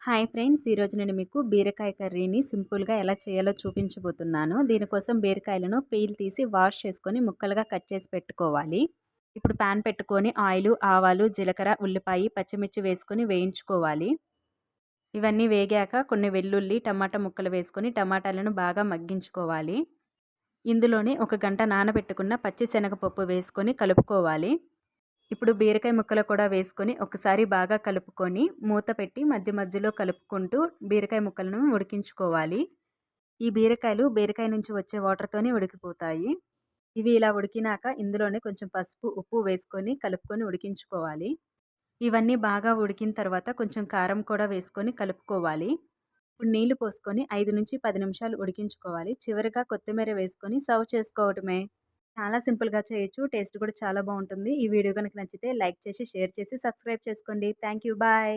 Hi friends, ఈరోజు నేను మీకు బీరకాయ కర్రీని సింపుల్గా ఎలా చేయాలో చూపించబోతున్నాను. దీనికోసం బీరకాయలను పీల్ తీసి వాష్ చేసుకొని ముక్కలుగా కట్ చేసి పెట్టుకోవాలి. ఇప్పుడు ప్యాన్ పెట్టుకొని ఆయిల్, ఆవాలు, జీలకర్ర, ఉల్లిపాయ, పచ్చిమిర్చి వేసుకొని వేయించుకోవాలి. ఇవన్నీ వేగాక కొన్ని వెల్లుల్లి, టమాటా ముక్కలు వేసుకొని టమాటాలను బాగా మగ్గించుకోవాలి. ఇందులోనే 1 గంట నానబెట్టుకున్న పచ్చి శనగపప్పు వేసుకొని కలుపుకోవాలి. ఇప్పుడు బీరకాయ ముక్కలు కూడా వేసుకొని ఒకసారి బాగా కలుపుకొని మూత పెట్టి మధ్య మధ్యలో కలుపుకుంటూ బీరకాయ ముక్కలను ఉడికించుకోవాలి. ఈ బీరకాయ నుంచి వచ్చే వాటర్తోనే ఉడికిపోతాయి. ఇవి ఇలా ఉడికినాక ఇందులోనే కొంచెం పసుపు, ఉప్పు వేసుకొని కలుపుకొని ఉడికించుకోవాలి. ఇవన్నీ బాగా ఉడికిన తర్వాత కొంచెం కారం కూడా వేసుకొని కలుపుకోవాలి. ఇప్పుడు నీళ్లు పోసుకొని 5-10 నిమిషాలు ఉడికించుకోవాలి. చివరిగా కొత్తిమీర వేసుకొని సర్వ్ చేసుకోవడమే. చాలా సింపుల్‌గా చేయొచ్చు. టేస్ట్ కూడా చాలా బావుంటుంది. ఈ వీడియో గనుక నచ్చితే లైక్ చేసి, షేర్ చేసి, సబ్స్క్రైబ్ చేసుకోండి. Thank you. బాయ్.